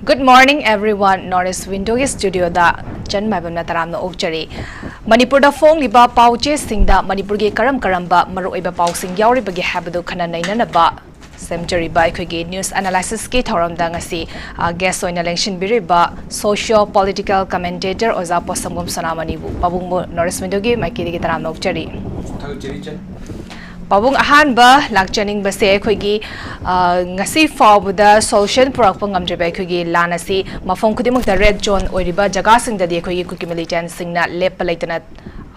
Good morning, everyone. Norris Window Studio da Jan Maibam na taram na okchari. Manipur da phone liba pauche sing da Manipur ge karam ba maru iba pau sing yauri bagi habadu khana naina na ba. Semjari ba ge news analysis ke thoram da ngasi guest oina election biri ba Socio-Political Commentator oza posamgum Sonamani bu. Pabung mo Norris Window ge maiki ge taram na okchari. Pabung ahan ba lakchaning ba se khoigi ngasi fawda solution purak pangam jeba khoigi lanasi mafong khudimuk da red zone oiriba jaga sing da de khoigi kuki militant sing na lep palaitana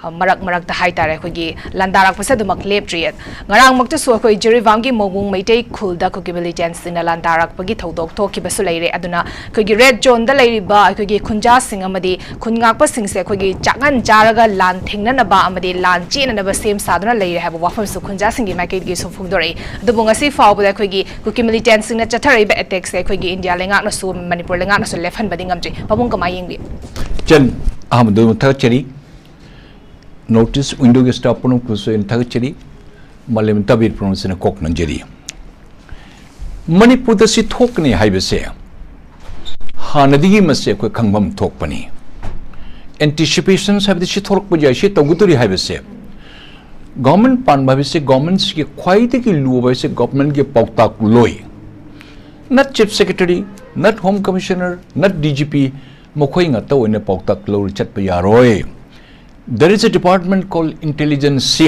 marak ta haitare khoigi landarak pasa dumak lep triet ngarang makta so khoi jeriwam gi mogung meitei khulda kuki militant sing na landarak pagi thodok thoki basu leire aduna khoigi red zone da leiriba khoigi khunja sing amadi khungak pa sing se khoigi chagan jaraga lan thingna na ba amadi lan china na ba sem saduna leire haba wafam su khunja sing gi market gi so phungdore adubung asi fawda khoigi kuki militant sing na chathari ba attack se khoigi india lengak na su manipur lengak na su lefan bading amje pabung kamai yengbi chen ahmadu thachari notice window ge stop pun kuso in thachari malem tabir pronunciation kok nanjeri manipur da si thokne haibese hanadigi masse ko khangbam thokpani anticipations have the si thork bujai si toguturi haibese government pan bhavise governments ke khwaide ki luwa se government ke pautak loi not chief secretary not home commissioner not dgp mokhoi nga to ne pautak lo chat pa yaroi. There is a department called intelligence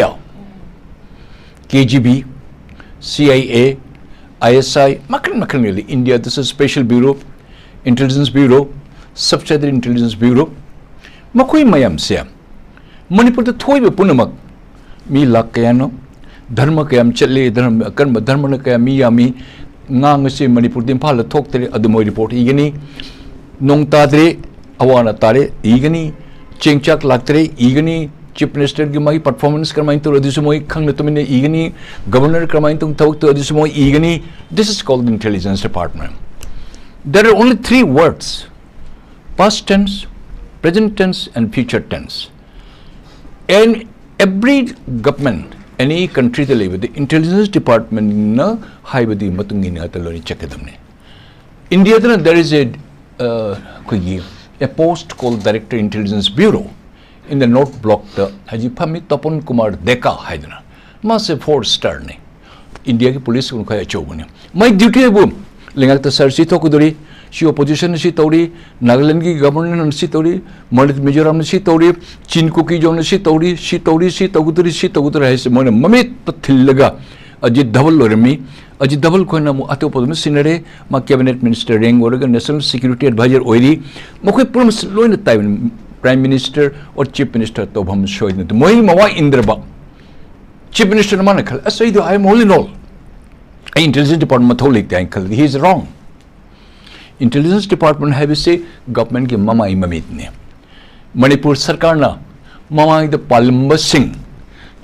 KGB, CIA, ISI, really India. This is special bureau, intelligence bureau, subsidiary intelligence bureau. Makoi mayam siya. Manipur the thoi be punamak. Mi lak kaya no, dharma kaya challe dharma na kaya mi yami ngang si Manipur din phala thok tere adumoy report igani nong tadre awana tare igani chengchak laktere igani chief minister gi mai performance karmain to adisumoi khang natumine igani governor karmain tung thok to adisumoi igani. This is called the intelligence department. There are only three words: past tense, present tense and future tense. And every government, any country they live, the intelligence department na haibadi matungi na taloni chekadamne. India there is a post called Director Intelligence Bureau in the North Block. Haji Pami Tapon Kumar Deka Haidana. Massive 4-star ne. India ki police ko kaya chobune. My duty है वो लेंगा तो sir सी तो कुदरी सी opposition सी तोड़ी नागालैंड की government सी तोड़ी मणिपुर मिजोरम सी तोड़ी चीन को की जोन सी तोड़ी सी तोगुतरी है से मोने ममित पथिलगा अजित धवल लोरमी अजित धवल को ना अतो पदम सिनरे मा कैबिनेट मिनिस्टर रेंग और नेशनल सिक्योरिटी एडवाइजर ओइरी मखोय पुरम लोइन टाइम प्राइम मिनिस्टर और चीफ मिनिस्टर तो हम शोइने तो मोहि मवा इंद्रबा चीफ मिनिस्टर माने खल असै दो I am whole in all intelligence department मथौ लेते हैं खल he is wrong. Intelligence department है से गवर्नमेंट के ममाई ममित ने मणिपुर सरकार ना ममाई द पालंब सिंह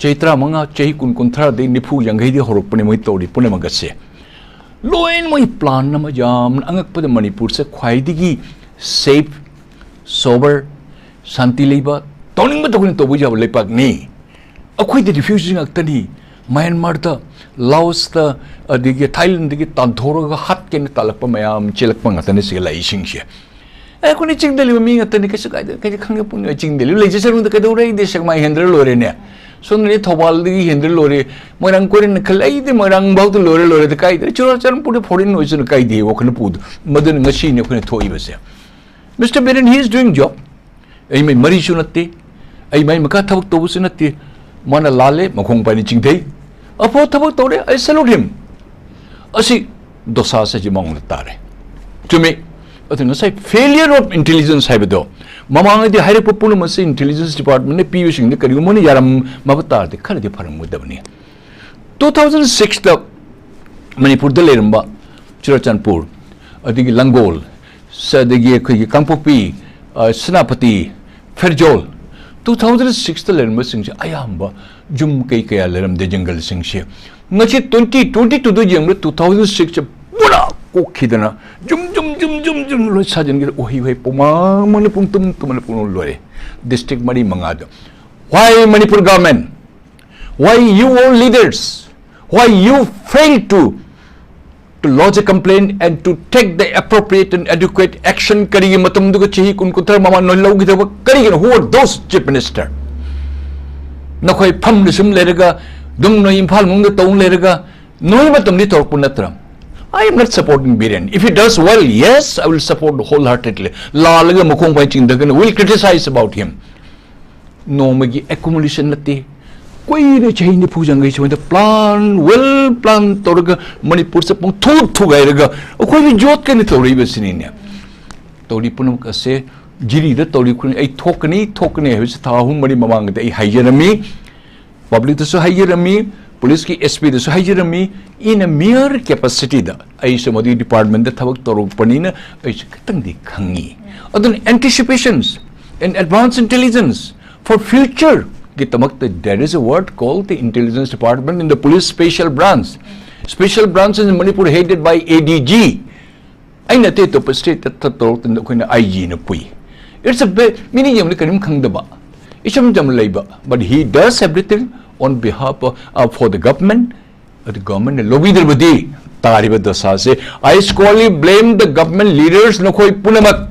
चैत्रा मंगा चही कुंथरा दे निफु यंगई दे होरपने मोइ तोड़ी पुने मगसे लोइन मोइ प्लान नम जाम अंगक पद मणिपुर से ख्वाइदिगी सेफ सोबर शांति लेबा तोनिंग बतोनि तो बुझा लेपाक नि अखोइ दे रिफ्यूजिंग अक्तनी म्यांमार द लाओस द अदिगे थाईलैंड दिगे तांथोरगा हात के तालप मयाम चिलक पंगतने से लाई सिंगसे ए कोनि चिंगदली मी अतनी कैसे काय खंगे पुने चिंगदली लेजे सरु द कदौरे देशक माइ हेंद्र लोरे ने सोनरे थोबाल दी हेंद्र लोरे मोरंग कोरिन खलाई दे मोरंग बहुत लोरे द काय दे चुरा चरम पुरे फोरिन नोइस न काय दे वखन पुद मदन ngasi ने कोने थोई बसे mister Biren he is doing job ए मै मरी सुनते ए मै मका थबक तोबु सुनते मन लाले मखोंग पानी चिंगदे अफो थबक तोरे आई सैल्यूट हिम असि दोसा से जिमंग तारे टुमे अतन say failure of intelligence haibdo mamang di haire popunu mase intelligence department ne pivishing ne kari moni yaram mabata de khare de faram mudabni 2006 da manipur da leramba churachanpur adigi langol sadigi khoi kangpopi senapati ferjol 2006 da leramba singse ayamba jum kai kaya leram de jungle singse ngachi 2022 do jeng 2006 pura kokidana jum lo sajan gi ohi hoi poma mani pungtum tumane puno lore district mari mangad. Why Manipur government, why you all leaders, why you fail to to lodge a complaint and to take the appropriate and adequate action. Karigi matam duga chahi kun kuthar mama no logi da karigi who are those chief minister na khoi pham ni sum lerega dum no imphal mung da tong lerega noi matam ni tor punatra. I am not supporting Biren. If he does well, yes, I will support wholeheartedly. La laga mukong pai ching dagan will criticize about him. No magi accumulation nati. Koi ne chahi ni pujang gai chawai plan well plan torga Manipur se pong thu gai raga. Koi bi jot ka ni tori basini ne. Tori punam ka se jiri da tori kun ai thokni he se tha hum mari mamang da ai hayyarami public to so hayyarami police ki SP da so hayyarami in a mere capacity da ai se modi department da thabak torok pani na ai se katang di khangi adun anticipations and advanced intelligence for future. There is a word called the intelligence department in the police special branch. Special branch in Manipur headed by ADG. I na te to state that talk in the IG na pui. It's a bit meaning yam kanim khangdaba. Isham jam labor, but he does everything on behalf of for the government. The government lobby der badi tariba dasa se. I squarely blame the government leaders no koi punamak.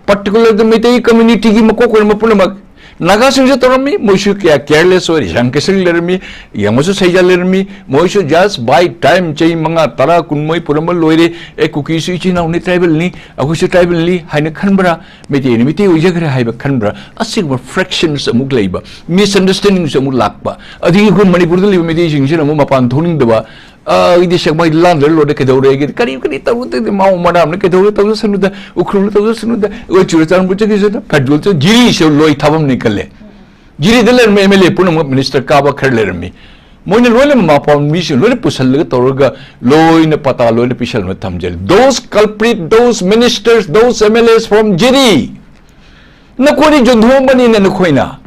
Particularly the Meitei community ki mako ko punamak. Naga singse torami moishu kya careless or yankesel lermi yamosu seja lermi moishu just by time chei manga tara kunmoi puramal loire e kuki su chi na uni tribal ni akusu tribal ni haina khanbra mete ni mete ujagre haiba khanbra asig fractions amuk leiba misunderstandings amuk lakba adi gun Manipur dali mete jingse amu mapan thoning daba idi shakmai lan lo de kedore ge kari tawu te mau madam ne kedore tawu sanu da ukhru tawu sanu da o churchan buche ge da fadul to jiri so loi thabam nikale jiri deler me MLA punam minister ka ba kharler mi moine lole ma pon mission lole pusal le torga loi ne pata loi ne pishal me thamjel those culprit those ministers those MLAs from jiri na kori jondhom bani ne khoina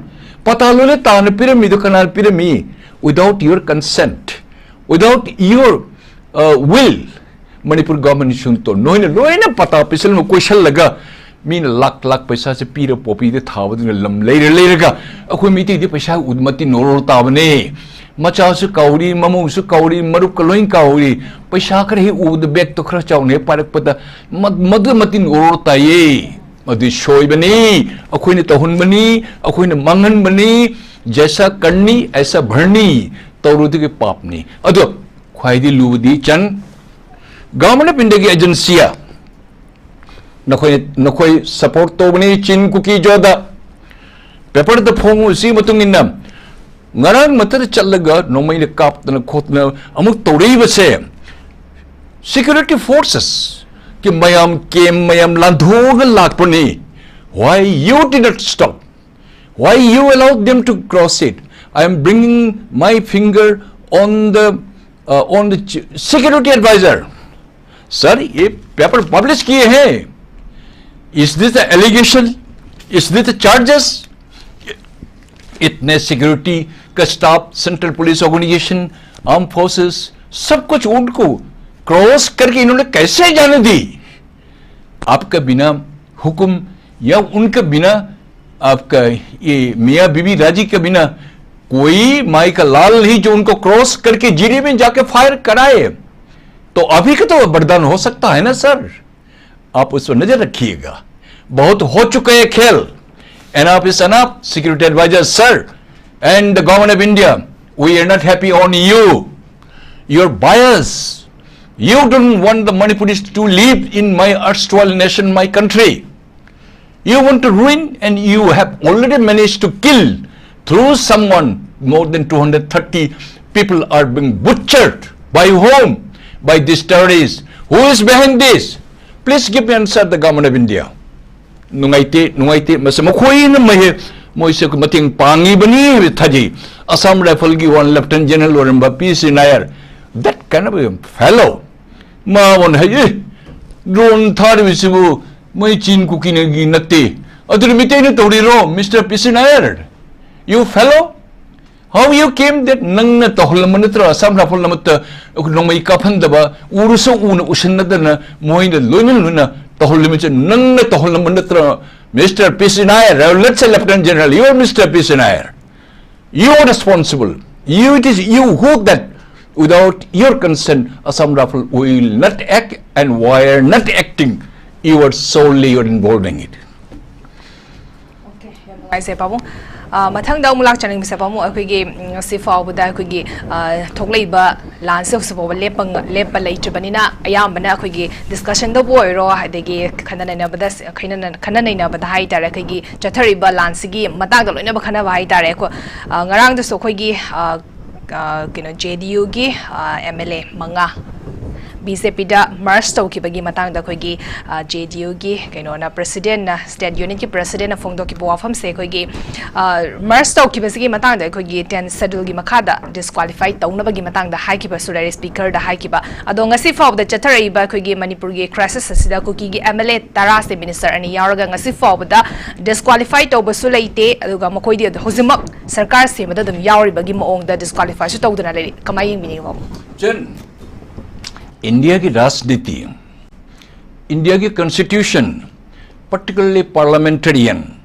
pata lole ta ne pirami do kanal pirami without your consent. Without your will, Manipur government shunto noina pata pisal mo question laga mean lakh paisa se pira popi de thawad lam later ga akoi miti de paisa udmati noror tabane macha su kauri mamu su kauri marup kaloin kauri paisa kare hi ud bek to khra chawne parak pada madmati noror taye madi shoi bani akoi ne tahun bani akoi ne mangan bani jaisa karni aisa bharni तौरुदी के पापनी अदो ख्वाइदी लुबदी चन government of India की एजेंसिया नखोई support तो बनी चिन cookie जोदा paper the Phong उसी मतुंग इन्ना ngarang matar chalaga nomai le kap na khot na amuk torei base security forces ki mayam landhog lakpani why you did not stop why you allowed them to cross it. I am bringing my finger on the security advisor. Sir, ये paper publish किए हैं. Is this the allegation? Is this the charges? इतने security का staff, central police organisation, arm forces, सब कुछ उनको cross करके इन्होंने कैसे जाने दी? आपका बिना हुक्म या उनका बिना आपका ये मियाँ बीबी राजी के बिना कोई माई का लाल नहीं जो उनको क्रॉस करके जीरी में जाके फायर कराए तो अभी का तो बरदान हो सकता है ना सर. आप उस पर नजर रखिएगा. बहुत हो चुके हैं खेल. enough is enough. Security advisor sir and the government of India, we are not happy on you. You're biased. You don't want the Manipuris to live in my erstwhile nation, my country. You want to ruin, and you have already managed to kill. Through someone, more than 230 people are being butchered. By whom? By these terrorists. Who is behind this? Please give me answer, the government of India. Nungaite, masamakoi na mahe, moise ko mating pangi bani thaji. Assam Rifle ki one Lieutenant General Oramba P.C. Nair. That kind of a fellow. Ma won hai, drone thar visibu, mai chin kuki nagi nati. Adur mitay na tori ro, Mr. P.C. Nair. You fellow, how you came that nang na tohla manitra Assam Rifle namata nong may kapandaba uruso una usanada na moy na luna tohla mitay nang na tohla manitra Mr. P.C. Nair. Let's say Lieutenant General, you are Mr. P.C. Nair. You are responsible. It is you who that without your consent, Assam Rifle will not act, and why not acting, you are solely involved in it. Okay, I say, Pabu. Mathang daw mulak chaning bisa pamu akhoi si faw buda akhoi thoklei ba lan se so lepa lei chabanina ayam bana akhoi discussion do boy ro hadegi khana na bada khana na bada hai tare akhoi chathari ba lan sigi matang da loina ba khana ba hai tare ko ngarang da so akhoi kino JDU gi MLA manga BJP da merge tawkibagi matang da khoigi JDU gi kaino na president na state unit ki president na phongdo ki wafam se khoigi merge tawkibagi matang da khoigi 10 schedule gi makada disqualified tawna bagi matang da high ki ba surari speaker da high ki ba ado ngasi faw da chathari ba khoigi manipur gi crisis asida kuki gi MLA tara se minister ani yaroga ngasi faw da disqualified taw ba sulaite aduga makoi di hozimak sarkar se mada dum yawri bagi moong da disqualify su tawduna le kamai mini ba jen India की राजनीति, India की constitution, particularly parliamentarian,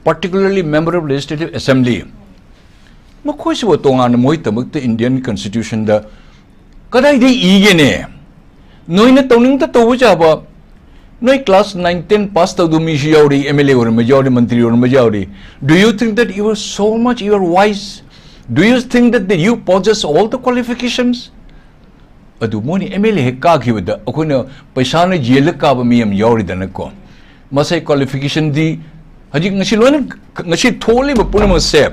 particularly member of legislative assembly, makoy si watonga na moy tamag ta Indian constitution da kaday di ige ne, noy na tawning ta tawo ba, noy class 9-10 pass taw dumi siya ori MLA or majority mantri or majority. Do you think that you are so much you are wise? Do you think that you possess all the qualifications? Adu moni MLA ka khiwada akoina paisa na jel ka ba miyam yawri dana ko masai qualification di haji ngasi lona ngasi tholi ba punama se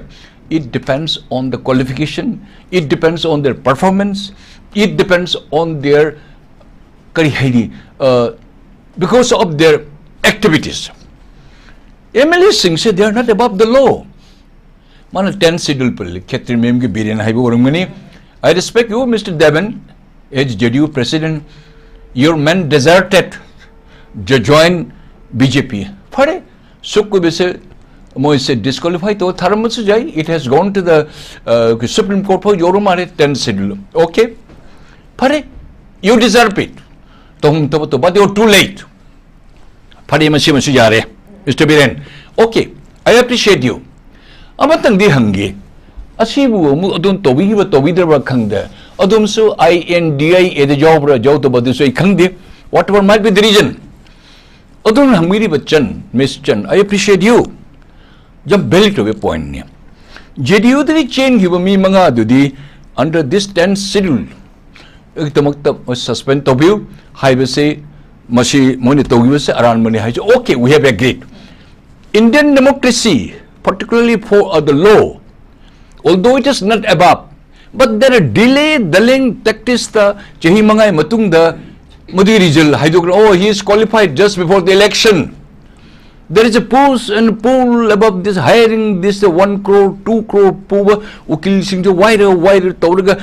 it depends on the qualification, it depends on their performance, it depends on their kari haidi because of their activities. MLA sing say they are not above the law. Mana 10 schedule pal khetri mem ke biren haibo orangani. I respect you, Mr. Devan, as JDU president. Your men deserted to join BJP. Fare sukku bese mo se disqualify to tharmas jai. It has gone to the Supreme Court for yorumare 10 schedule. Okay, fare you deserve it. But you're too late. Fare masi jare, Mr. Biren. Okay, I appreciate you. Amatang di hangi. Asibu mu adun tobi ba tobi der ba khangde. Adum so INDI e the job ra job to badu so khangde. Whatever might be the reason. Adun hamiri bachan, Miss Chan, I appreciate you. Jab belt to a point ne. JDU the chain give me manga dudi under this 10 schedule. Ektamakta suspend tobiu. High say masi money tobi se around money hai. Okay, we have agreed. Indian democracy, particularly for the law, although it is not above, but there are delay daling tactics the chehi mangai matung the mudi result hydrogram. Oh, he is qualified just before the election. There is a push and pull about this hiring this 1 crore 2 crore puba ukil sing to wider tawraga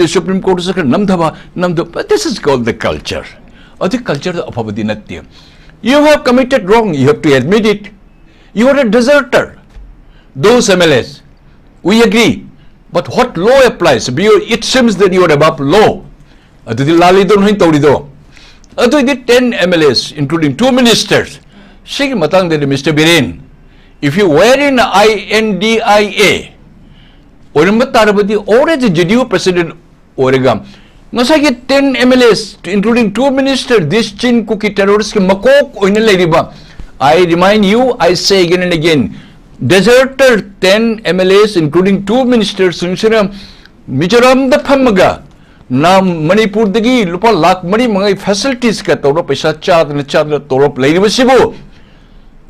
Supreme Court sakar namdaba. But this is called the culture. Or the culture of abadinatya. You have committed wrong, you have to admit it. You are a deserter. Those MLAs, we agree. But what law applies? It seems that you are above law. Adu di lali don hin tawri do. Adu di 10 MLAs, including 2 ministers. Sige matang de Mr. Biren. If you were in INDIA, Orimatarabadi already JDU president Oregam. Nasagi 10 MLAs, including 2 ministers, this chin cookie terrorist makok oinaleriba. I remind you, I say again and again, deserter 10 MLAs, including 2 ministers, Mizoram the Pamaga, Nam Manipur the Gi, Lupa Lak Mani Mangai facilities Katoro Pesa Chat and Chat Torop Lady Visibo.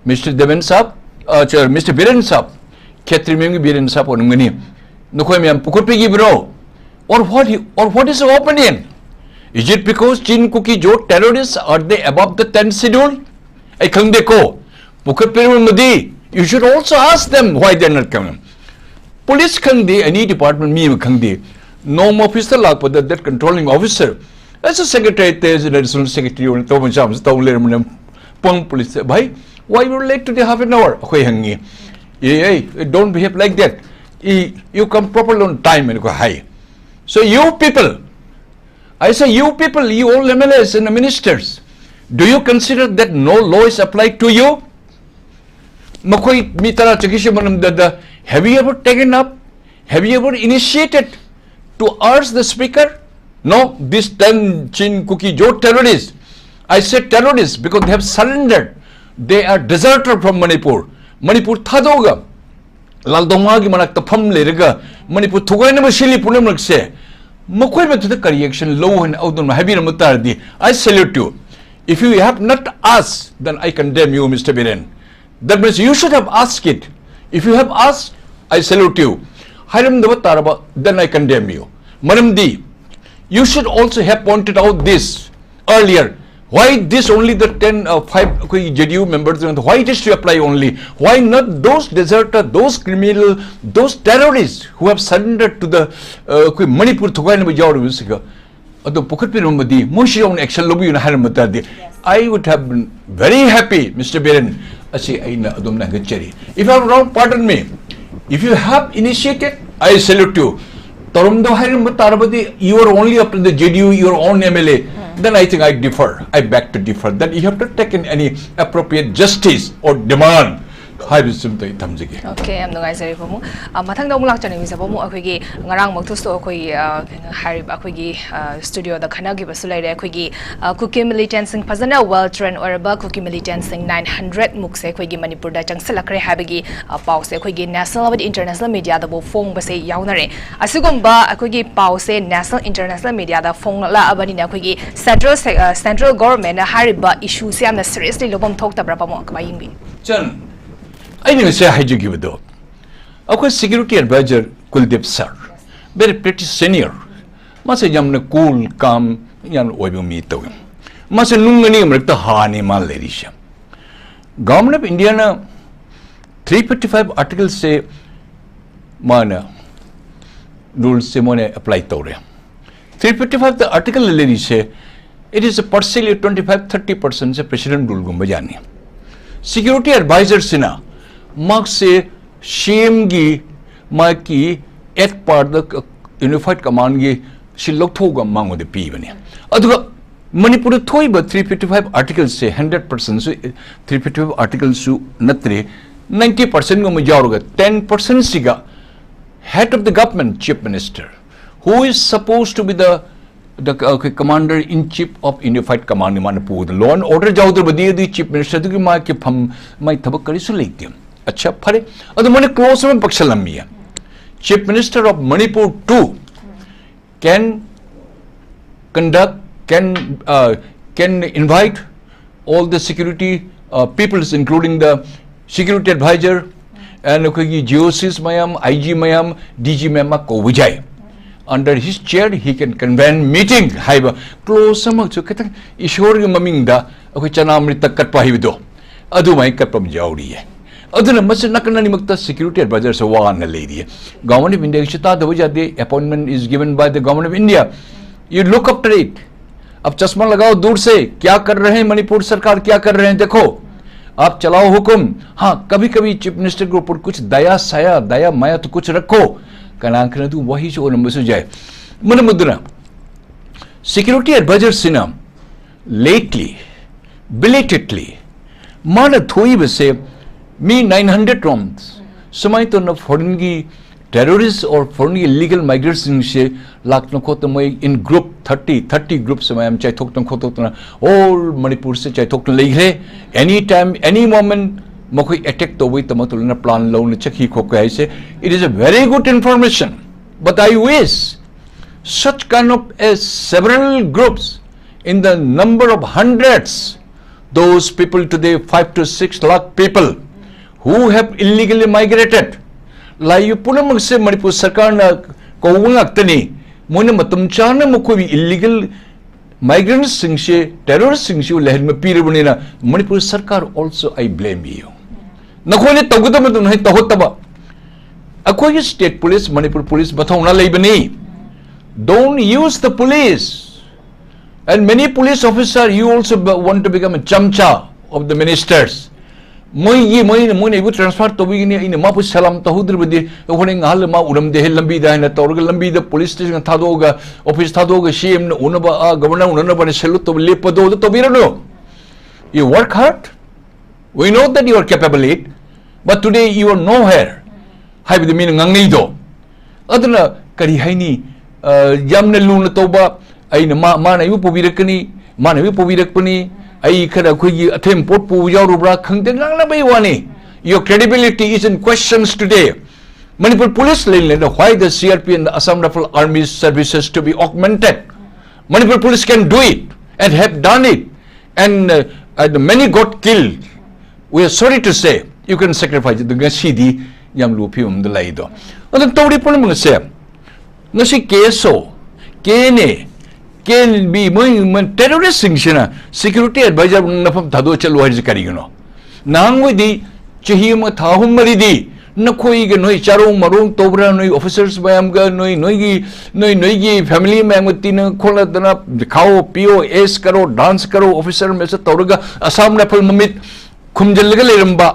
Mr. Devan Sap, Mr. Biren Sap, Ketrimim Biren Sap on Muni, Nokomiam Pukupigi bro. Or what is your opinion? Is it because Chin Cookie Joe terrorists are they above the 10 schedule? I come deko. Pukapir Mudi. You should also ask them why they are not coming. Police Kandi, any department, me Kandi, no officer like that controlling officer. As a secretary, there's an additional secretary, and Thomas Jams, Pong police. Why you were late today half an hour? Hey, don't behave like that. You come properly on time and go high. So you people, I say you people, you all MLAs and ministers, do you consider that no law is applied to you? Makoi mitara chakishamanam have you ever taken up? Have you ever initiated to urge the speaker No, these 10 𝐍𝐄𝐖𝐒 terrorists. I said terrorists because they have surrendered. They are deserter from Manipur. Manipur thadoga. Laldongagi manak tapam lerega. Manipur thugaina masili punam rakse. Makoi to the correction low and out on heavy mutardi. I salute you. If you have not asked, then I condemn you, Mr. Biren. That means you should have asked it. If you have asked, I salute you. Hiram Dabataraba, then I condemn you. Maramdi, you should also have pointed out this earlier. Why this only the 5 JDU members, why it is to apply only? Why not those deserters, those criminal, those terrorists who have surrendered to the Manipur Thugaina Bajaur? I would have been very happy, Mr. Biren. If I'm wrong, pardon me. If you have initiated, I salute you. You are only up to the JDU, your own MLA. Then I think I differ. I beg to differ. That you have to take in any appropriate justice or demand. Okay, I'm the guys. Matang dong lak chani misa bomu akogi ngarang magtusto akoi harib akogi studio da khana gi basulai re akogi cookie militant sing phazana well trained or ba cookie militant sing 900 mukse akogi manipur da changsalakre habagi pause akogi national and international media da bo phone ba se yaunare asigum ba akogi pause national international media da phone la abani na akogi central government na hariba issue se amna seriously lobam thok ta bra pa mo ka yingbi Chan, I didn't say I give it though. Of course, security advisor Kuldeep sir, very pretty senior. Masa jamna cool, calm, yan oibu me to him. Masa nungani mrikta hani mal lerisha. Government of India na 355 articles say mana rules se mone apply to re. 355 the article lerisha, it is a partially 25-30% se president rule gumbajani. Security advisor sina. Mark say shame gi maki ek part the unified command gi she look thoga mango de pi bani aduga manipur thoi ba 355 articles say 100% so 355 articles su natre 90% go majaruga 10% siga head of the government chief minister who is supposed to be the commander in chief of unified command in Manipur the law and order jawder badi the chief minister to ma ke pham mai thabak kari su leitim अच्छा फरे अदु मने close में पक्षलम्मिया chief minister of Manipur too can conduct can invite all the security peoples including the security advisor and GOCs mayam IG mayam DG mayam ko vijay under his chair he can convene meeting haiba close sama chu kata ishor gi maming da akoi chanamrita katpa hibido adu mai katpam jawri hai aduna mas nakana makta security advisor so wan lady government of India chita da wajade appointment is given by the government of India you look after it अब चश्मा लगाओ दूर से क्या कर रहे हैं मणिपुर सरकार क्या कर रहे हैं देखो आप चलाओ हुक्म हाँ कभी कभी चीफ मिनिस्टर के ऊपर कुछ दया साया दया माया तो कुछ रखो कनांकन तू वही जो नंबर से जाए मन मुद्रा security advisor sina lately belatedly mana thoi base me 900 roms samay to na foreign gi terrorists or foreign illegal migrants se lakno ko to mai in group 30 groups samay am chai thok tong khoto na all manipur se chai thok le gre anytime any moment makoi attack to wai tamatul na plan lo na chakhi khok kai se it is a very good information but I wish such kind of several groups in the number of hundreds those people today 5 to 6 lakh people who have illegally migrated lai punam se manipur sarkar na kowngak tani moina matum chana mokoi illegal migrants sing se terrorists sing se lehel ma pirabani na manipur sarkar also I blame you nakhone togudam dun hai tahotaba akoi state police manipur police bathauna leibani don't use the police and many police officers you also want to become a chamcha of the ministers moi ibu transfer to bigini ina ma pu salam to hudur bidi hone ngal ma uram de lambi da na torga lambi da police station thadoga office thadoga cm na unaba governor unana bane salute to lepodo to birano you work hard we know that you are capable it but today you are nowhere have the meaning ngangi do aduna kari haini yamna luna toba aina mana ibu pubirakani mana ibu pubirakpani ai khara khoi athem pot pu yaurubra khangte ngangna bai wani. Your credibility is in questions today. Manipur police why the CRP and the Assam Rifle Army services to be augmented. Manipur police can do it and have done it, and many got killed. We are sorry to say you can sacrifice the gasidi yam lupium the laido. And the Tori Polum say Nasi Keso Kene can be terrorist security advisor Nafam Tadochal Wajkarino. Nang with the Chihima Tahum Maridi. Nakoi noi charo marung tobra noi officers bayam ga noi family member khola dana dikhao POS karo dance karo officer में से तौरगा Assam rifle ममित खुमजल लगा लेरंबा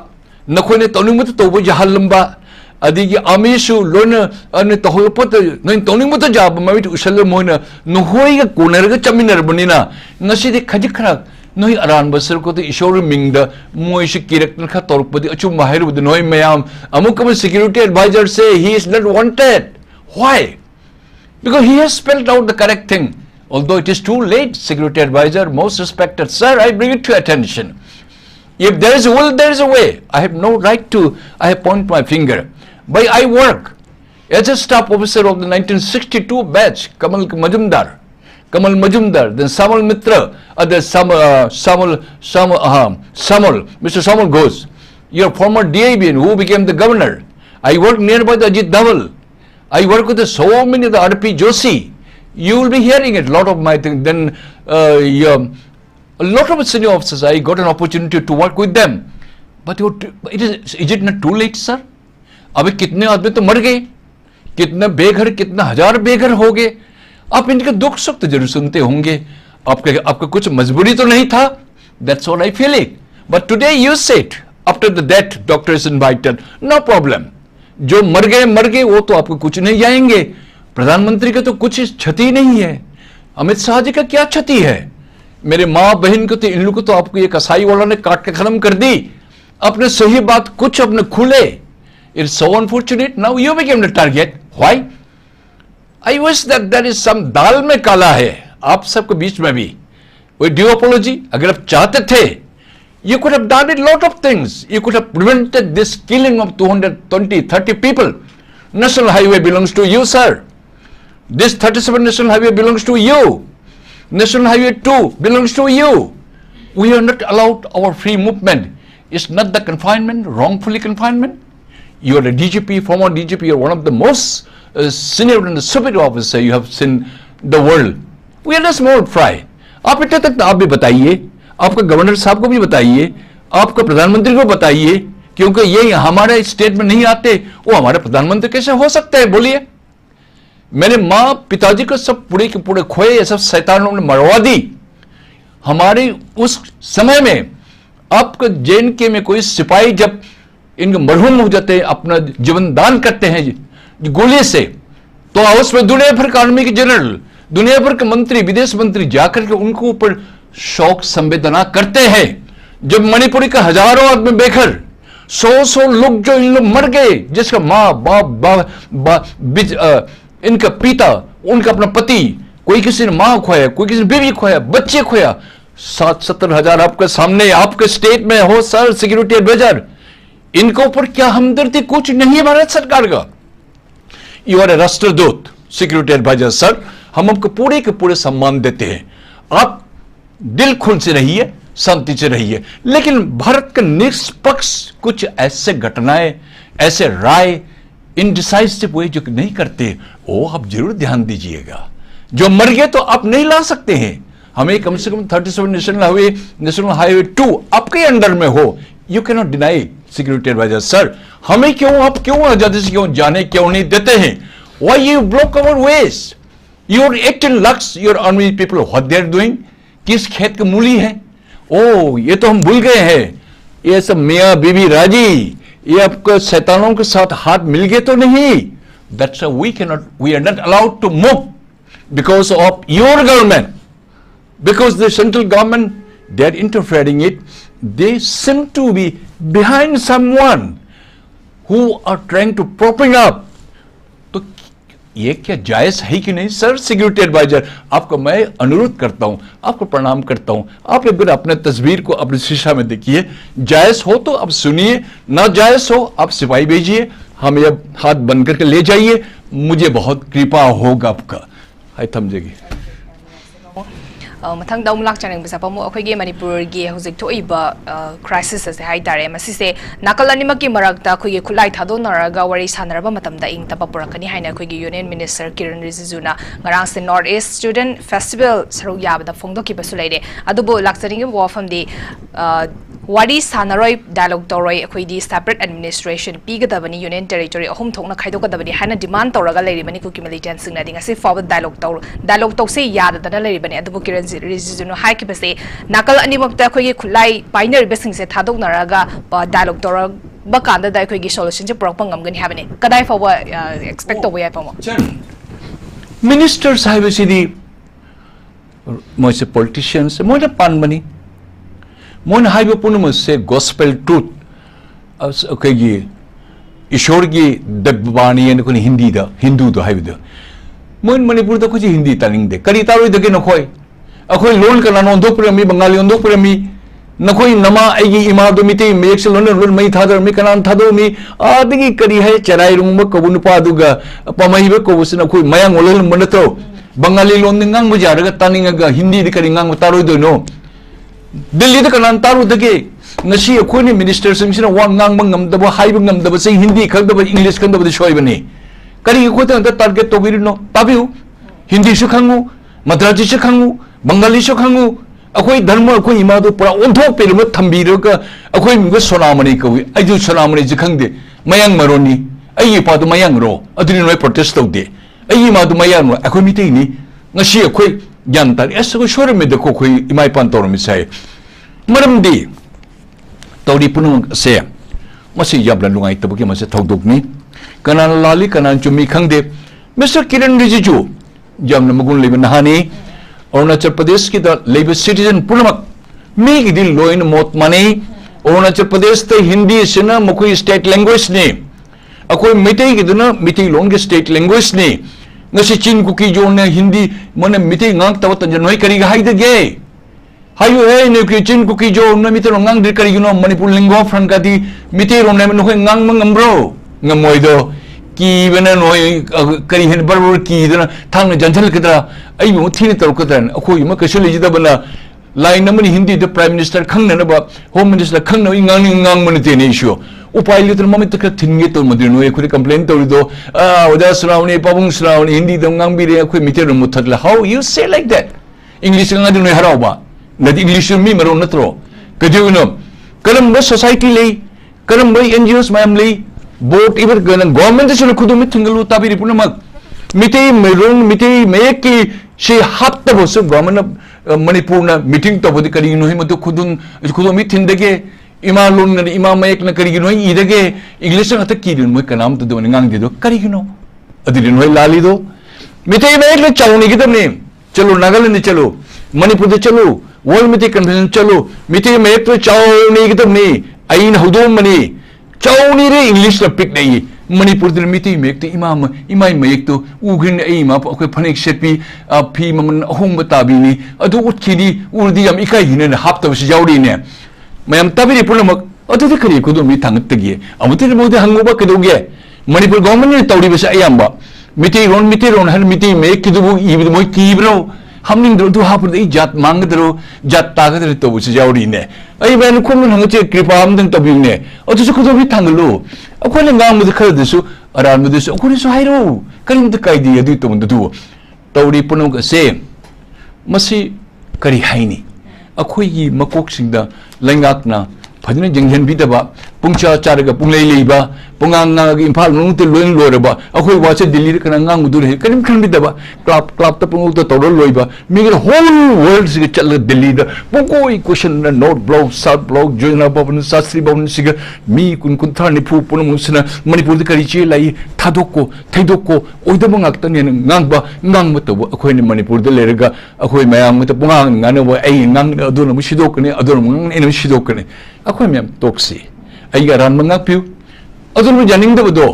nakoi ने तौनिंग मत तौबो जहाल लंबा अदिगी आमिशु loan अने तौलपत noi तौनिंग मत जाब ममित उशल मोना नहोई का कोनर का चमिनर बनिना नसी दे खजिखरा Noi aran basar ko the ishore mingda moish kirak kha torpadi achu mahir with noi mayam amukam security advisor say he is not wanted. Why? Because he has spelled out the correct thing. Although it is too late, security advisor, most respected sir, I bring it to attention. If there is a will, there is a way. I have no right to point my finger. But I work as a staff officer of the 1962 batch, Kamal Majumdar, then Samal Mitra, Mr. Samal Ghosh, your former DIBN who became the governor. I work nearby the Ajit Dhaval. I work with so many of the RP Joshi. You will be hearing it, a lot of my things. Then a lot of senior officers, I got an opportunity to work with them. But is it not too late, sir? अभी कितने आदमी तो मर गए, कितने बेघर, कितना हजार बेघर हो गए. आप इनके दुख सुख तो जरूर सुनते होंगे. आपका कुछ मजबूरी तो नहीं था. That's what I feel it. But today you said after the death, doctor is invited. No problem. जो मर गए वो तो आपको कुछ नहीं जाएंगे. प्रधानमंत्री का तो कुछ क्षति नहीं है. अमित शाह जी का क्या क्षति है? मेरे माँ बहन को तो इन लोगों को तो आपको ये कसाई वाला ने काट के खत्म कर दी. अपने सही बात कुछ अपने खुले. It's so unfortunate. Now you became the target. Why? I wish that there is some दाल में काला है आप सबके बीच में भी. With due apology, अगर आप चाहते थे, you could have done a lot of things. You could have prevented this killing of 230 people. National highway belongs to you, sir. This 37 national highway belongs to you. National highway 2 belongs to you. We are not allowed our free movement. It's not the confinement, wrongfully confinement. You are a DGP, former DGP, you are one of the most senior and superior officer you have seen the world. We are a small fry. आप इतना तक आप भी बताइए, आपका governor साहब को भी बताइए, आपका प्रधानमंत्री को बताइए, क्योंकि ये हमारे स्टेट में नहीं आते, वो हमारे प्रधानमंत्री कैसे हो सकते हैं? बोलिए. मेरे माँ पिताजी को सब पूरे के पूरे खोए, ये सब शैतानों ने मरवा दी. हमारे उस समय में आपका JNK में कोई सिपाही जब इनके मरहूम हो जाते हैं, अपना जीवन दान करते हैं गोली से, तो हाउस में दुनिया भर के आर्मी के जनरल, दुनिया भर के मंत्री, विदेश मंत्री जाकर के उनको ऊपर शोक संवेदना करते हैं. जब मणिपुरी का हजारों आदमी बेघर, 100 लोग जो इन लोग मर गए, जिसका माँ बाप इनका पिता, उनका अपना पति, कोई किसी ने माँ खोया, कोई किसी ने बीवी खोया, बच्चे खोया, 60-70 हजार आपके सामने, आपके स्टेट में हो सर सिक्योरिटी एडवाइजर. इनके ऊपर क्या हमदर्दी कुछ नहीं है भारत सरकार का. यू आर ए राष्ट्रदूत सिक्योरिटी एडवाइजर सर, हम आपको पूरे के पूरे सम्मान देते हैं. आप दिल खुल से रहिए, शांति से रहिए, लेकिन भारत का निष्पक्ष कुछ ऐसे घटनाएं, ऐसे राय इनडिसाइसिव वे जो नहीं करते, वो आप जरूर ध्यान दीजिएगा. जो मर गए तो आप नहीं ला सकते हैं. हमें कम से कम 37 नेशनल हाईवे 2 आपके अंडर में हो. You can not deny security adviser sir. हमें क्यों, आप क्यों आजादी से क्यों जाने क्यों नहीं देते हैं? Why you block our ways? Your 18 lakhs, your army people, what they are doing? किस खेत की मूली है? ओ ये तो हम भूल गए हैं. ये सब मियाँ बीबी राजी, ये आपको शैतानों के साथ हाथ मिल गए तो नहीं. That's why we are not allowed to move because of your government. Because the central government, they are interfering it. They seem to be behind someone who are trying to propping up. तो ये क्या जायज़ है कि नहीं? Sir security adviser, आपको मैं अनुरोध करता हूं, आपको प्रणाम करता हूं, आप एक बार अपने तस्वीर को अपनी शीशा में देखिए, जायज़ हो तो आप सुनिए, ना जायज़ हो आप सिपाही भेजिए, हम ये हाथ बंद करके ले जाइए, मुझे बहुत कृपा होगा आपका। हाय थमजेगी। मथंग दाउम लाक चनिंग बसा पमो अखोइगे मणिपुर गे हुजिक थोइबा क्राइसिस असे हाइ तारे मसिसे नाकल अनिमक की मरकता अखोइगे खुलाई थादो नरगा वरी सानरबा मतमदा इंग तपा पुरकनी हाइना अखोइगे union minister Kiran रिजिजुना ngarang se North East Student Festival saru yabada phongdo ki basu leire adubo lakcharing wafam di wari sanaroi dialogue toroi akhoi di separate administration pigadabani union territory ahum thokna khaidokadabani hana demand toraga leiri bani kuki militant singna dinga se forward dialogue to se yada dana leiri bani adubo kiran rijuno hai ki base nakal animakta akhoi gi khulai binary besing se thadok naraga dialogue torag bakanda da akhoi gi solution je propang ngamgani habani kadai forward expect to yai pamo ministers have sidi moise politicians moina pan mani मोन highway Poonam से gospel truth कई ईश्वर की दबानी है हिंदी दा हिंदू दो highway मोन मणिपुर दा कुछ हिंदी तालिंग दे करी तारोय दगे नखोय अखोय लोन कना नोंदो पुरमी बंगाली ओंदो पुरमी नखोय नमा आइगी इमा दो मिते मेक्स लोन रोल मई थादर मी कनान थादो मी आदगी करी है चराई रुंग कबु नुपा दुगा पमहिबे कोबुस नखोय मयांग ओलेल मनतो बंगाली लोन ngang mu jarga taninga Hindi दे करी ngang तारोय दो नो दिल्ली द कनान तारु दगे ngasi akhoi minister sing wa ngang bangam da haibang ngam da sei hindi khak da english kan da shoi bani kari ko ta target to bir no tabiu hindi su khangu madraji su khangu bengali su khangu akhoi dharma akhoi ima do pura onthok pe lo thambi ro ka akhoi mi ko sonamani ko ai ju sonamani ji khang de mayang maroni ai pa do mayang ro adini noi protest to de ai ma do mayang ro akhoi mi te ni ngasi akhoi gyan tar es ko shore me de ko khoi imai pan tor mi sai maram di tawdi punung se masi yabla lungai tabuki masi thauduk ni kanan lali kanan chumi khangde Mr. Kiran Rijiju jamna magun leba nahani Arunachal Pradesh ki da leba citizen punamak mi ki dil loin mot mani Arunachal Pradesh te hindi sina mukui state language ne akoi mitai ki duna mitai long ke state language ne ngasi chin kuki jo ne hindi mone mitai ngang taw tan noi kari ga haide ge hayu e ne ki chin kuki jo na mitai ngang dir kari no manipur lingua franca di mitai rom ne no ngang mangam bro ngamoi do ki bena noi kari hen barbur ki dana thang ne janjal kidra ai mo thini tar kadran akoi ma kasuli jida bana line namani hindi the prime minister khang na ba home minister khang na ngang man te ne issue उपाय litre ममित तक थिंगे तो मदि no एखुरी complain तो दो ओदा सुनावनी पबुंग सुनावनी हिंदी दम ngang bi re एखुई मिते रो मुथला how you say like that English ngang नो हरावबा नदि इंग्लिश मी मरो नत्रो कदिउनो करम सोसाइटी ले करम एनजीओस मैम ले बोट इवर गवर्नमेंट से खुदु मि थिंगलु ताबिरि पुनमक मिते मेरोंग मिते मेक की से हात बस गवर्नमेंट मणिपुर ना मीटिंग तो बदि करी नो हिमतो खुदु मि थिंदगे इमा लोन न इमा मयक न करी गिनो इदगे इंग्लिश न त की दिन मोय कनाम त दोन ngang दिदो करी गिनो अदिन होय लाली दो मिते मयक न चाउनी गिदमने चलो नागालैंड चलो मणिपुर दे चलो वर्ल्ड मिते कन्वेंशन चलो मिते मयक तो चाउनी गिदमने आइन हदोम मनी चाउनी रे इंग्लिश न पिक नहीं मणिपुर दे मिते मयक तो इमाई मयक तो उगिन एमा अखोय फनेक सेपी फी ममन अहोम बताबीनी अदु उठखिनी उर्दी यम इकाई हिने हापतबस जाउरी ने मैम तभी पुनमक अदुदि करी खुदु मी थांगतगी अमुति मोदे हंगोबा कदोगे मणिपुर गवर्नमेंट ने तौरी बस अयंबा मिति रोन हन मिति मे किदुबु इबि मोय कीब्रो हमनिंग दु हापुर दे जात मांगदरो जात तागदर तो बुस जाउरी ने अय बेन खुमन हंगचे कृपा हमदन तबिने अदुसु खुदु मी थांगलो अखोले गांग खर दसु अरान दसु अखोले सु हाइरो करिम द काइदि अदु तो दु तौरी पुनम से मसी करी हाइनी अखोई मकोक सिंगदा लंगाकना फजने जंगहन बिदबा पुंगचा चारगा पुंगलै लेबा पुंगांगा इम्फाल मनुत लोइन लोरबा अखोई वाचे दिल्ली कना ngang उदुर हे कनिम खन बिदबा क्लाब त पुंगु त तोरो लोइबा मिगर होल वर्ल्ड सिग चल दिल्ली द पुंकोई क्वेश्चन न नोट ब्लॉक साउथ ब्लॉक जोना भवन शास्त्री भवन सिग मी कुन कुन थानि फु पुन मुसना मणिपुर द करी चे लाई थादोको थैदोको ओइदब ngak त ने ngang मत अखोई ने मणिपुर द लेरगा अखोई मयाम मत पुंगांग ngane व ai ngang अदुन मुसिदोकने अदुन एन मुसिदोकने अखोई मैम तोक्सी आई रान मंगा पिउ अदुन जानिंग दबदो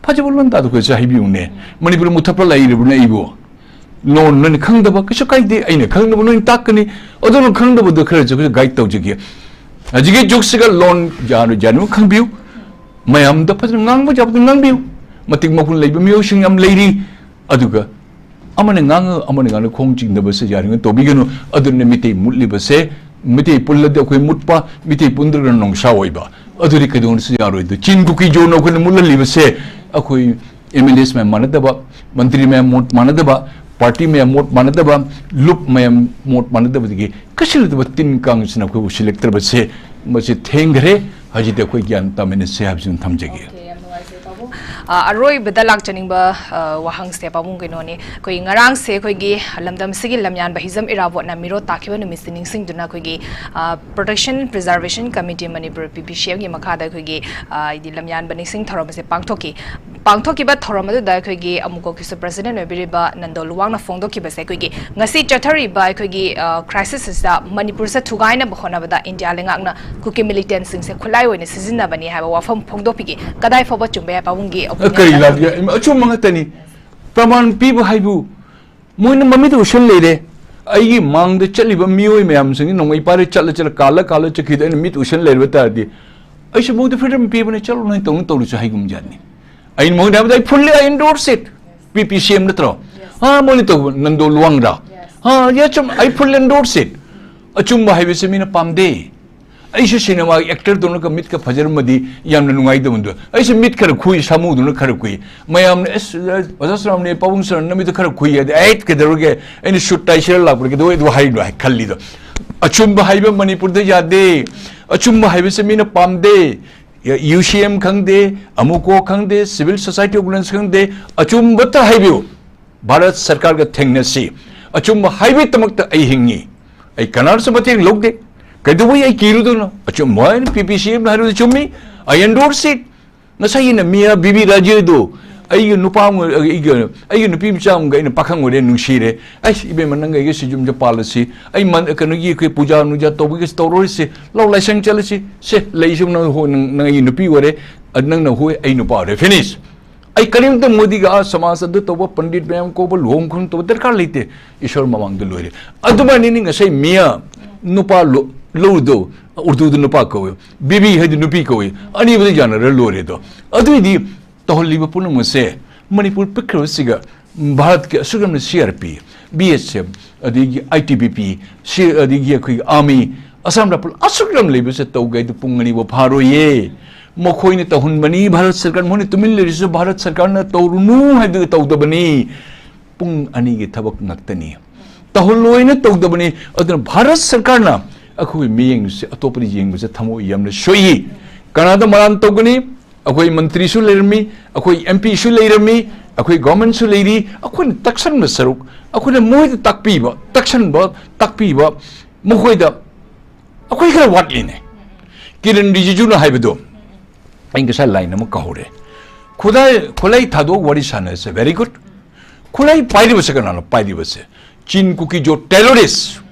फजब लोन तादो को हाइबिउने मणिपुर मुथप्र लाइरिबुने इबो लोन नन खंगदबा कछु काइदे अइने खंगदबो नोइन ताकनी अदोन खंगदबो खरे जगो गाइड तौजगे अजिगे जुगसिगा लोन जानु खंगबिउ मयाम द फजन ngang जाबदो nangबिउ मतिक मकुन लेबो मियोसिंग याम लेरी अदुगा अमने ngang खोंचिंग दबसे जारिंग तोबिगनो अदुने मिते मुटलिबसे मिते पुल्लदे अखोय मुटपा मिते पुंद्रग नोंगसा ओइबा अदुरि कदोन से यारोइदो चिन कुकी जो नो खने मुल्लिबसे अखोय एमएलएस में मानदबा मंत्री में मोट मानदबा पार्टी में मोट मानदबा लुप में मोट मानदबदगी कसिलदब तिन कांगसना को सिलेक्टर बसे मसे थेंगरे हजिते अखोय ज्ञान तमेने से हाबजुन थमजगे अरोई बदलाक चनिंग वहांग से पाबुंग कइनोनी कोई ngarang से कोई लमदम सिगी लमयान बहिजम इराबो ना मिरो ताखिबो नुमि सिनिंग सिंग दुना कोई protection preservation committee Manipur PPCM की मखादा कोई इदि लमयान बनि सिंग थरम से पांगथोकी बा थरम अदु कोई अमुको किस प्रेसिडेंट ओबिरिबा नंदोल वांगना फोंदोकी बसे कोई ngasi चथरी बा कोई क्राइसिस सा मणिपुर से थुगाइना बखोनाबदा इंडिया लेंगाकना कुकी मिलिटेंट सिंग से खुलाई होने सिजिना बनि हाबा वाफम फोंदोपिगी कदाई फबो चुंबे पाबुंगी कई लागे अचुम मंगतनी प्रमाण पीब हाइबु मोइन मम्मी तो उशन लेरे अई मांग दे चलिब मियोय मयाम संग नोंगै पारे चल चल काला चखि दे मित उशन लेर तारदी ऐसे मोद फ्रीडम पीबने चलो नै तौन तौरु छ हाइगुम जानी आई मोइन दाइ fully I endorse it PPCM नत्रो हां मोनि तो नंदो लुवांगरा हां ये चम आई फुल्ली एंडोर्स इट अचुम हाइबे से मिना पामदे ऐसे सिनेमा एक्टर दोनों का मिट का फजर मदी याम नुंगाई दमुंदो ऐसे मिट खर खुई सामु दोनों खर खुई मयाम ने वजसराम ने पावुंग सर नमित खर खुई ऐट के दरोगे एनी शुट्टाई शेर लापर के दो हाई दो खल्ली दो अचुम हाइबे मणिपुर दे यादे अचुम हाइबे से मीना पामदे यूसीएम खंगदे अमुको खंगदे सिविल सोसाइटी ऑर्गेनाइज खंगदे अचुम बत हाइबियो भारत सरकार का थेंगनसी अचुम हाइबे तमकता आई हिंगी आई कनार से बते लोग दे कदबो ये किरुदनो अचुम मोइन पीपीसीएम हारू चुम्मी आई एंडोर्स इट नसाई न मिया बीबी राज्य दो आई नुपाम आई नुपी मचाम गइन पाखंग ओरे नुशीरे आई इबे मनंग ये सिजुम ज पालसी आई मन कनु ये के पूजा नुजा तोबि के तोरोइ से लो लाइसेंस चलसी से लेजुम न हो न ये नुपी ओरे नंग न होय आई नुपा रे फिनिश आई करीम तो मोदी का समाज अद तोब पंडित मैम को लोम खुन तो दरकार लेते ईश्वर ममांग दे लोरे अदुमानी नि ngसै मिया नुपा लोदो उर्दू नुपा कवे बीबी है नुपी कवे अनि बदि जानर लोरे दो अदुइदि तहलिब पुनम से मणिपुर पिक्रसिगा भारत के सुगम सीआरपी बीएसएफ अदिगी आईटीबीपी सी अदिगी अखै आर्मी असम रापुल असुगम लेब से तौगै पुंगनी बो फारोये मखोइने तहुनबनी भारत सरकार मोनि तुमिल लेरिसु भारत सरकार न तौरुनु है तौदबनी पुंग अनि गे थबक नक्तनी तहुलोइने तौदबनी अदन भारत सरकार ना अखोई मियंग से अतोपरी येंग से थमो यमने सोई कनादा मरान तौगनी अखोई मंत्री सु लेरमी अखोई एमपी सु लेरमी अखोई गवर्नमेंट सु लेरी अखोई तक्सन में सरुक अखोई मोय तकपीबा तक्सन ब तकपीबा मखोइदा अखोई खर वाटलिने किरण रिजिजु न हाइबदो इंग सा लाइन म कहौरे खुलाई थादो वरी साने से वेरी गुड खुलाई पाइरि बसे कना पाइरि बसे चीन कुकी जो टेररिस्ट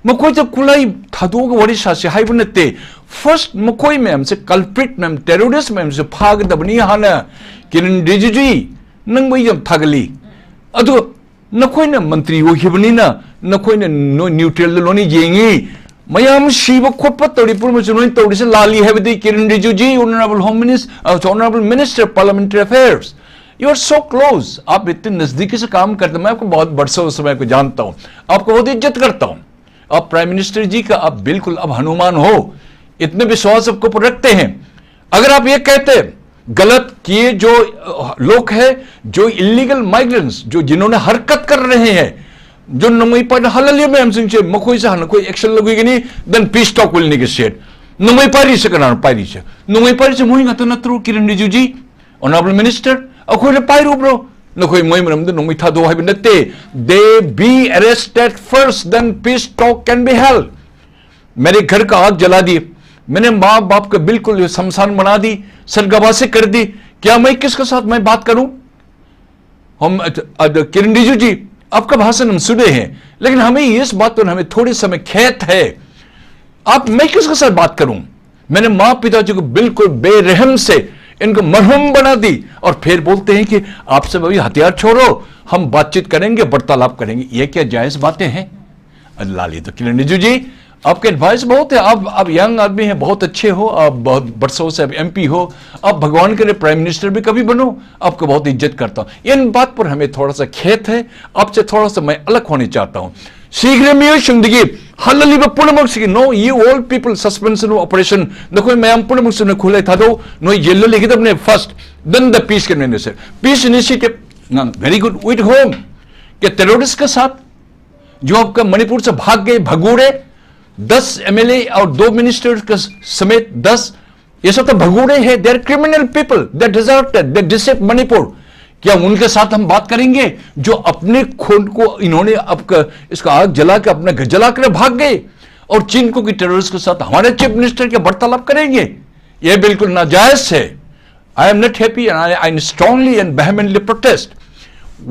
मकोई तो खुलाई थादो वरी सासे हाइब नते फर्स्ट मकोई मैम से कल्प्रिट मैम टेररिस्ट मैम से फाग दबनी हाना किरण रिजिजु नंग बई जम थागली अदो नकोई न मंत्री हो हिबनीना नकोई न नो न्यूट्रल लोनी जेंगी मयाम शिव खोप तौरीपुर में चुनाव तौरी से लाली है विधि Kiren Rijiju honourable home minister honourable minister parliamentary affairs you are so close आप इतने नजदीकी से काम करते मैं आपको बहुत बरसों समय को जानता हूं आपको बहुत इज्जत करता हूं आप प्राइम मिनिस्टर जी का आप बिल्कुल अब हनुमान हो इतने विश्वास आपको पर रखते हैं अगर आप ये कहते गलत किए जो लोग हैं जो इलीगल माइग्रेंट्स जो जिन्होंने हरकत कर रहे हैं जो नमई पर हललियो में हमसिंग से मखोई से हन कोई एक्शन लगेगनी then peace talk will negotiate नमई पारी से कना पारी से नमई पारी से मोई गत नत्रो किरण रिजिजू जी ऑनरेबल मिनिस्टर अखोले पाइरो ब्रो नखोई मोई मरम द नमई थादो हाइब नते they be arrested first then peace talk can be held मेरे घर का आग जला दी मैंने माँ बाप का बिल्कुल शमशान बना दी सरगवा से कर दी क्या मैं किसके साथ मैं बात करूं हम किरण रिजिजू जी आपका भाषण हम सुने हैं लेकिन हमें इस बात पर हमें थोड़े समय खेत है आप मैं किसके साथ बात करूं मैंने मां पिताजी को बिल्कुल बेरहम से इनको मरहूम बना दी और फिर बोलते हैं कि आपसे अभी हथियार छोड़ो, हम बातचीत करेंगे, वार्तालाप करेंगे। ये क्या जायज बातें हैं? अल्लाह ली तो किरण रिजिजू जी, आपके एडवाइस बहुत है, आप यंग आदमी हैं, बहुत अच्छे हो, आप बहुत बरसों से एमपी हो, आप भगवान के लिए प्राइम मिनिस्टर भी कभी बनो, आपको बहुत इज्जत करता हूं। इन बात पर हमें थोड़ा सा खेत है, आपसे थोड़ा सा मैं अलग होने चाहता हूं। शीघ्र शृंगी हल्ली पूर्ण नो ये ऑल पीपल सस्पेंशन ऑपरेशन देखो मैं पूर्ण खुले था दो नो येलो लिखित अपने first then the peace minister peace initiative very good with home के टेररिस्ट के साथ जो आपका मणिपुर से भाग गए भगोड़े 10 एमएलए और 2 मिनिस्टर्स के समेत 10 ये सब तो भगोड़े हैं, they are criminal people, they deserted, they deceived Manipur. क्या उनके साथ हम बात करेंगे जो अपने खून को इन्होंने अब इसका आग जला के अपने घर जला कर भाग गए और चिंको की टेररिस्ट के साथ हमारे चीफ मिनिस्टर के वार्तालाप करेंगे? यह बिल्कुल नाजायज है। I am not happy and I strongly and vehemently protest.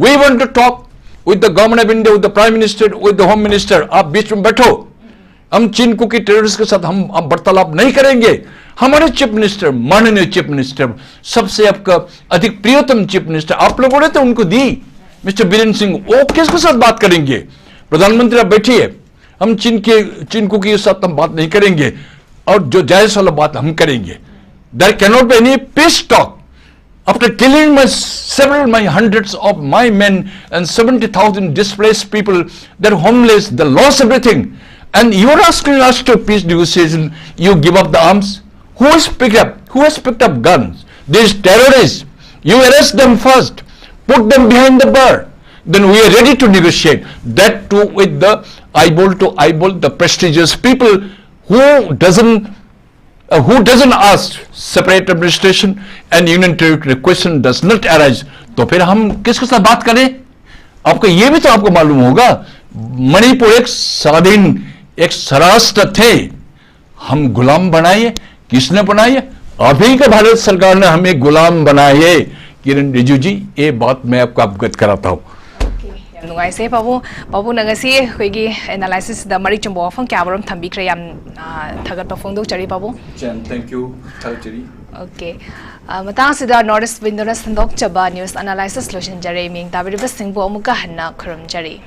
We want to talk with the government of India, with the prime minister, with the home minister. आप बीच में बैठो, हम चिंको की टेररिस्ट के साथ हम वार्तालाप नहीं करेंगे। हमारे चीफ मिनिस्टर, माननीय चीफ मिनिस्टर, सबसे आपका अधिक प्रियतम चीफ मिनिस्टर आप लोगों ने तो उनको दी, मिस्टर बीरेंद्र सिंह, वो किसके साथ बात करेंगे? प्रधानमंत्री आप बैठिए, हम चिंको के साथ हम बात नहीं करेंगे और जो जायज वाला बात हम करेंगे। There can not be any peace talk after killing my hundreds of my men and 70,000 displaced people, they're homeless, they lost everything, and you're asking us to peace negotiation. You give up the arms. Who has picked up guns? These terrorists. You arrest them first, put them behind the bar, then we are ready to negotiate. That too with the eyeball to eyeball, the prestigious people who doesn't ask separate administration and union territory question does not arise. तो फिर हम किसके साथ बात करें? आपको ये भी तो आपको मालूम होगा, मणिपुर एक स्वाधीन एक सराष्ट्र थे, हम गुलाम बनाए। किसने बनाए? अभी के भारत सरकार ने हमें गुलाम बनाए। किरण रिजिजू जी, ये बात मैं आपको अवगत कराता हूँ। नुंगाइसे पाबू नगसी होगी एनालिसिस द मरी चंबो फंग क्या बरम थंबीख्रे याम थगत पफोंदो चरी पाबू चैन थैंक यू चरी ओके मता सिदा नॉर्थ ईस्ट विंडो संदोक चबा न्यूज़ एनालिसिस लोशन जरे मिंग ताबिरिबा सिंगबो अमुका हन्ना खरम जरी।